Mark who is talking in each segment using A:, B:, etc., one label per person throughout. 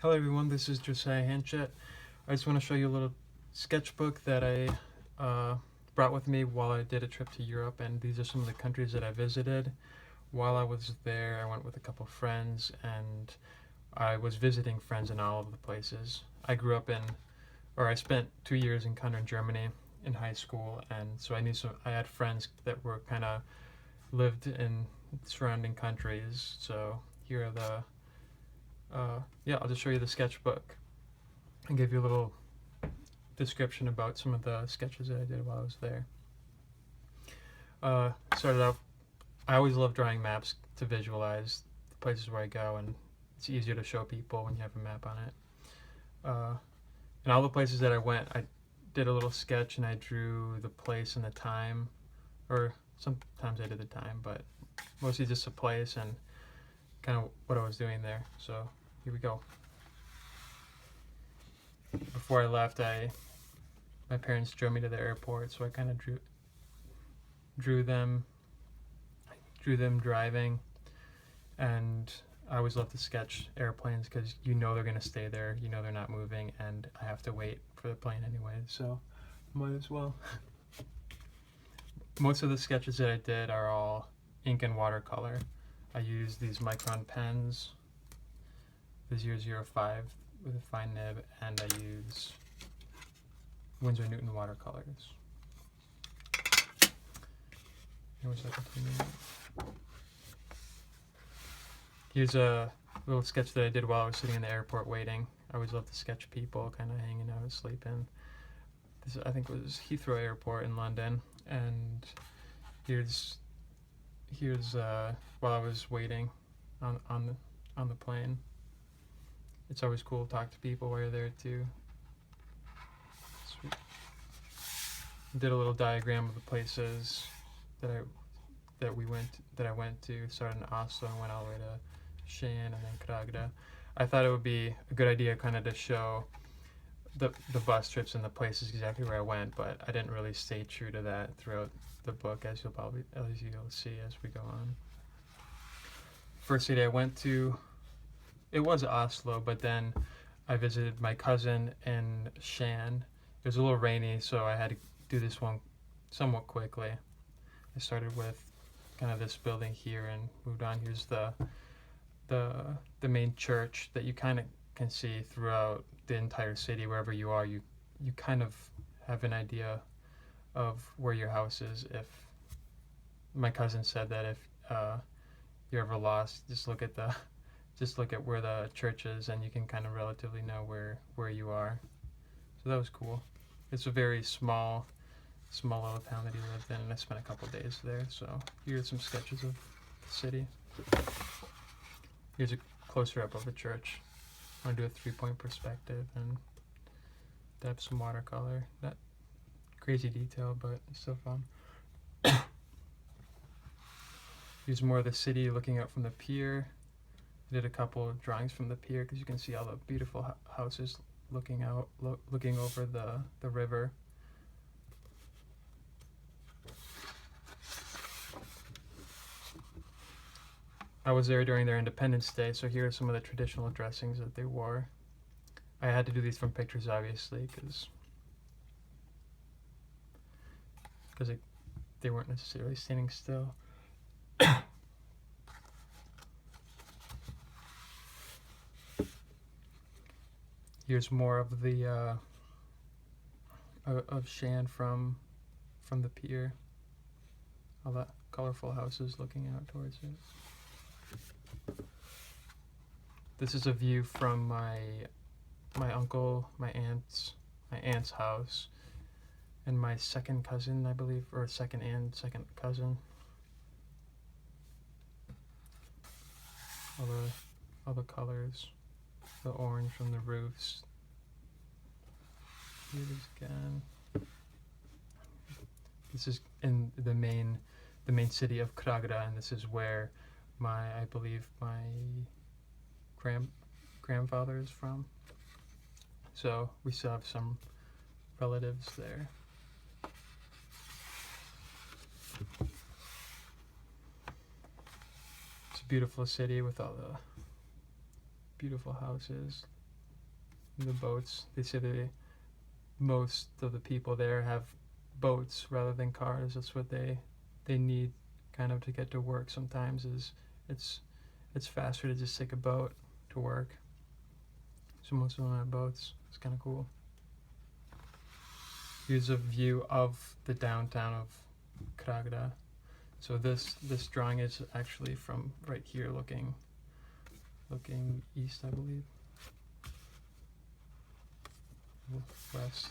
A: Hello everyone, this is Josiah Hanchett. I just want to show you a little sketchbook that I brought with me while I did a trip to Europe, and these are some of the countries that I visited. While I was there, I went with a couple friends, and I was visiting friends in all of the places. I spent 2 years in Cologne, Germany in high school, and so I had friends that were kind of lived in surrounding countries. So here are I'll just show you the sketchbook and give you a little description about some of the sketches that I did while I was there. Started out, I always love drawing maps to visualize the places where I go, and it's easier to show people when you have a map on it. In all the places that I went, I did a little sketch and I drew the place and the time, or sometimes I did the time, but mostly just a place and kind of what I was doing there. So here we go. Before I left, my parents drove me to the airport, so I kind of drew them driving, and I always love to sketch airplanes because you know they're gonna stay there, you know they're not moving, and I have to wait for the plane anyway, so might as well. Most of the sketches that I did are all ink and watercolor. I use these Micron pens, the 005 with a fine nib, and I use Winsor Newton watercolors. Here's a little sketch that I did while I was sitting in the airport waiting. I always love to sketch people kind of hanging out, sleeping. This, I think, was Heathrow Airport in London, and here's while I was waiting on the plane. It's always cool to talk to people while you're there too. Sweet. Did a little diagram of the places that I went to. Started in Oslo and went all the way to Shan and then Kragerø. I thought it would be a good idea kind of to show the bus trips and the places exactly where I went, but I didn't really stay true to that throughout the book, as you'll see as we go on. First city I went to, it was Oslo, but then I visited my cousin in Shan. It was a little rainy, so I had to do this one somewhat quickly. I started with kind of this building here and moved on. Here's the main church that you kind of can see throughout the entire city. Wherever you are, you kind of have an idea of where your house is. If my cousin said that if you're ever lost, just look at where the church is, and you can kind of relatively know where you are. So that was cool. It's a very small little town that he lived in, and I spent a couple days there. So here are some sketches of the city. Here's a closer up of the church. I'm gonna do a 3-point perspective and dab some watercolor. Not crazy detail, but it's still fun. Here's more of the city looking out from the pier. I did a couple of drawings from the pier because you can see all the beautiful houses looking over the river. I was there during their Independence Day, so here are some of the traditional dressings that they wore. I had to do these from pictures, obviously, because they weren't necessarily standing still. Here's more of the of Shan from the pier. All the colorful houses looking out towards it. This is a view from my aunt's house, and my second cousin, I believe, or second cousin. All the colors, the orange from the roofs. Here it is again. This is in the main city of Kragerø, and this is where I believe my grandfather is from. So we still have some relatives there. It's a beautiful city with all the beautiful houses the boats. They say most of the people there have boats rather than cars. That's what they need kind of to get to work sometimes. Is it's faster to just take a boat to work. So most of them have boats. It's kind of cool. Here's a view of the downtown of Kragerø. So this drawing is actually from right here, looking east, I believe. West.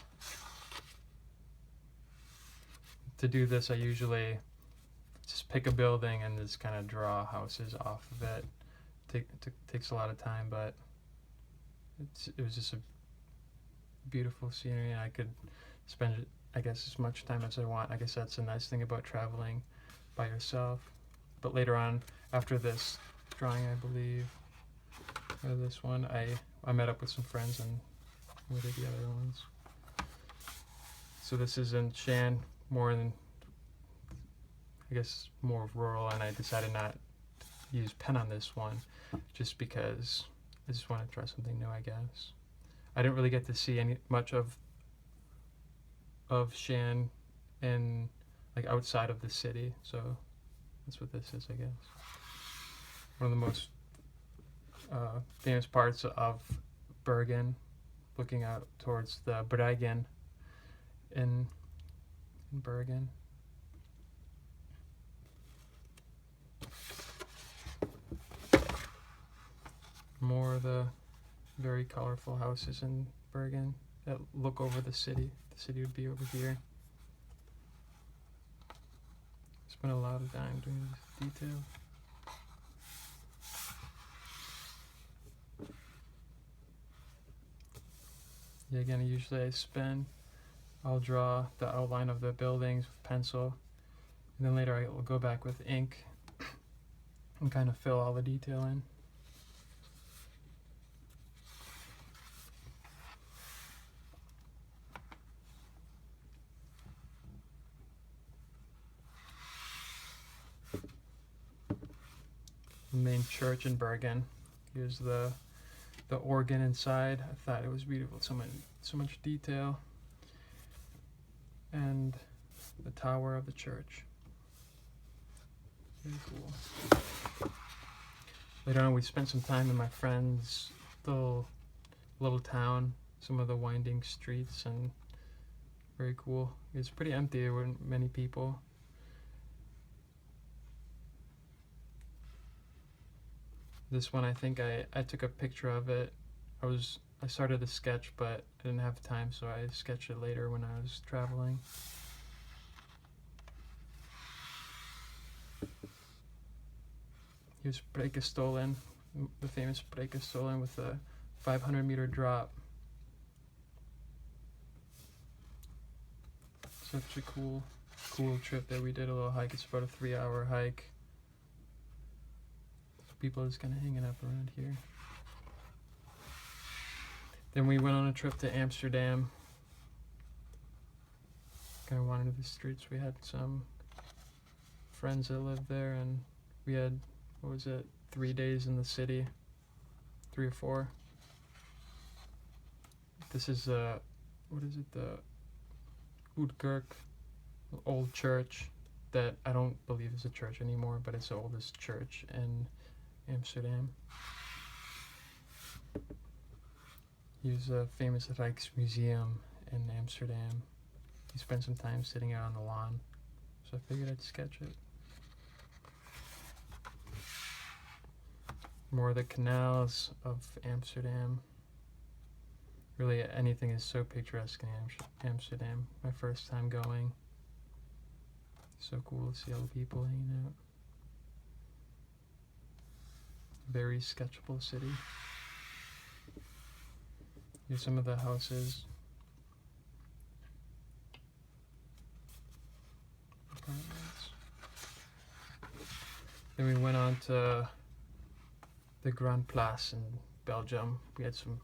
A: To do this, I usually just pick a building and just kind of draw houses off of it. Takes a lot of time, but it was just a beautiful scenery, and I could spend, I guess, as much time as I want. I guess that's a nice thing about traveling by yourself. But later on, after this drawing, I believe, or this one, I met up with some friends and we did the other ones. So this is in Shan, more in, I guess, more rural, and I decided not to use pen on this one just because I just want to try something new, I guess. I didn't really get to see much of Shan in, like, outside of the city, so that's what this is, I guess. One of the most famous parts of Bergen, looking out towards the Bergen in Bergen. More of the very colorful houses in Bergen that look over the city. The city would be over here. Spent a lot of time doing this detail. Yeah, again, usually I'll draw the outline of the buildings with pencil, and then later I will go back with ink and kind of fill all the detail in. The main church in Bergen. Here's the organ inside. I thought it was beautiful. So much detail. And the tower of the church. Very cool. Later on, we spent some time in my friend's little town. Some of the winding streets, and very cool. It was pretty empty. There weren't many people. This one, I think I took a picture of it. I started a sketch, but I didn't have time, so I sketched it later when I was traveling. Here's Preikestolen, the famous Preikestolen with a 500-meter drop. Such a cool trip that we did. A little hike. It's about a 3-hour hike. People are just kind of hanging up around here. Then we went on a trip to Amsterdam. Kind of wandered the streets. We had some friends that lived there, and we had, 3 days in the city, 3 or 4. This is the Oudkerk, old church that I don't believe is a church anymore, but it's the oldest church in Amsterdam. Here's a famous Rijksmuseum in Amsterdam. We spent some time sitting out on the lawn, so I figured I'd sketch it. More of the canals of Amsterdam. Really, anything is so picturesque in Amsterdam. My first time going. So cool to see all the people hanging out. Very sketchable city. Here's some of the houses. Apartments. Then we went on to the Grand Place in Belgium. We had some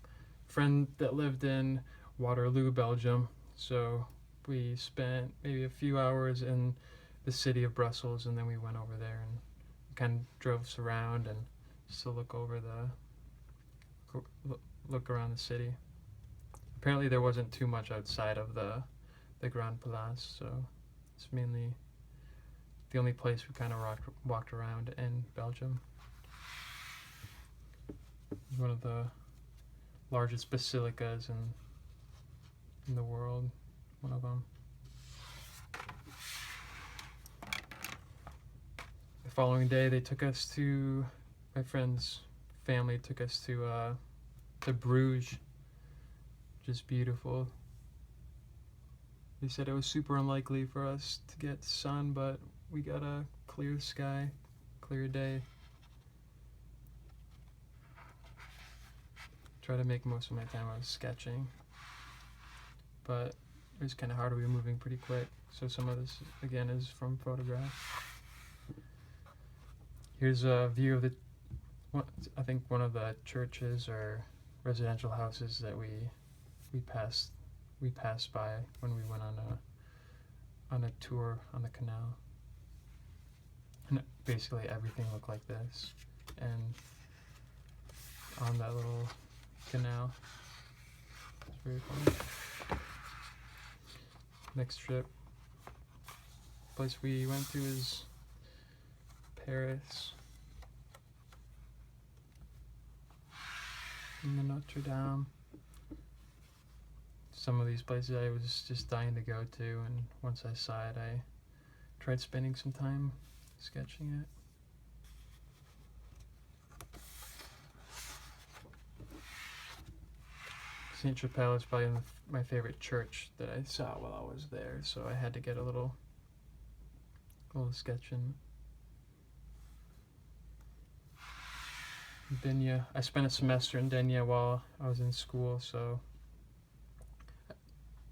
A: friend that lived in Waterloo, Belgium. So we spent maybe a few hours in the city of Brussels, and then we went over there and kind of drove us around and just to look over look around the city. apparently there wasn't too much outside of the Grand Place, so it's mainly the only place we kind of walked around in Belgium. It's one of the largest basilicas in the world, one of them. The following day, my friend's family took us to Bruges, which is beautiful. They said it was super unlikely for us to get sun, but we got a clear sky, clear day. Try to make most of my time I was sketching, but it was kind of hard. We were moving pretty quick, so some of this again is from photographs. Here's a view of I think one of the churches or residential houses that we passed by when we went on a tour on the canal. And basically everything looked like this, and on that little canal. It's very funny. Next trip, place we went to is Paris. And the Notre Dame. Some of these places I was just dying to go to, and once I saw it, I tried spending some time sketching it. Saint Chapelle is probably my favorite church that I saw while I was there, so I had to get a little sketch in. Denia. I spent a semester in Denia while I was in school, so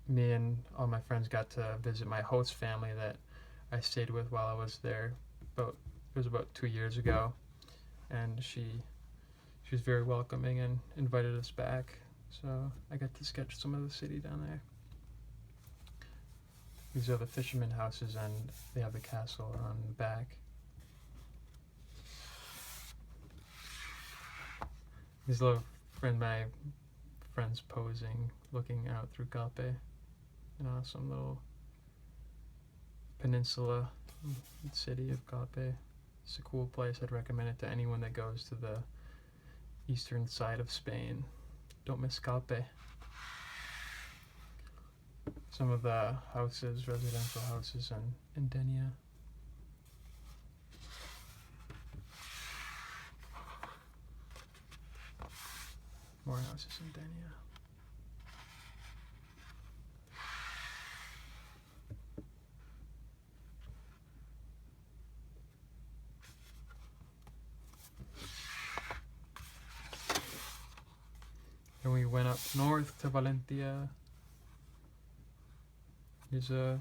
A: me and all my friends got to visit my host family that I stayed with while I was there. It was about 2 years ago, and she was very welcoming and invited us back. So I got to sketch some of the city down there. These are the fishermen houses, and they have the castle on the back. These little my friends posing, looking out through Cape. An awesome little peninsula city of Cape. It's a cool place. I'd recommend it to anyone that goes to the eastern side of Spain. Don't miss Cape. Some of the houses, residential houses in Denia. More houses in Denia. And we went up north to Valencia. I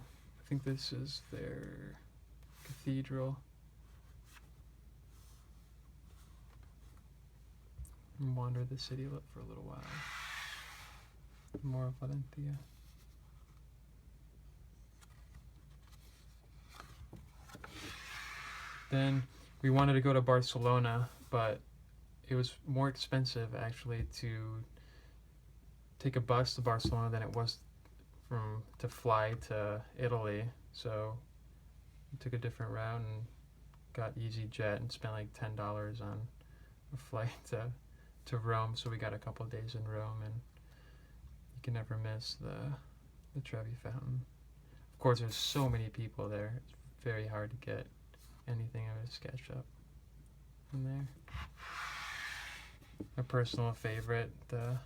A: think this is their cathedral. And wander the city for a little while. More of Valencia. Then we wanted to go to Barcelona, but it was more expensive actually to take a bus to Barcelona than it was to fly to Italy. So we took a different route and got EasyJet and spent like $10 on a flight to Rome. So we got a couple of days in Rome, and you can never miss the Trevi Fountain. Of course, there's so many people there. It's very hard to get anything of a sketch up in there. My personal favorite, the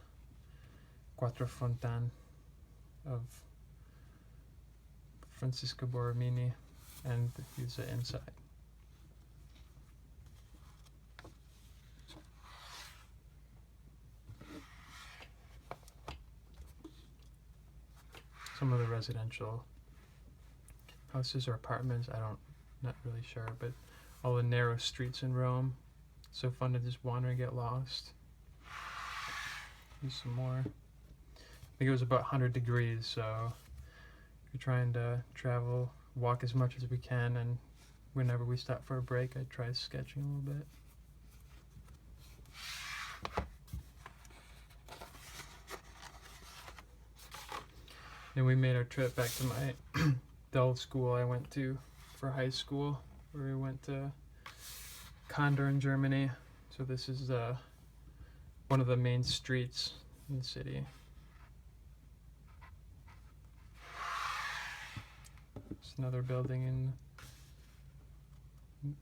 A: Quattro Fontane of Francisco Borromini, and he's inside. Some of the residential houses or apartments, not really sure, but all the narrow streets in Rome. So fun to just wander and get lost. Here's some more. I think it was about 100 degrees, so we're trying to walk as much as we can, and whenever we stop for a break, I try sketching a little bit. Then we made our trip back to my the old school I went to for high school, where we went to Konder in Germany. So this is one of the main streets in the city. It's another building in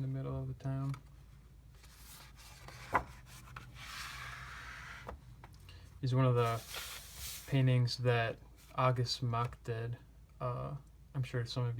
A: the middle of the town. Is one of the paintings that August Mock did. I'm sure some of you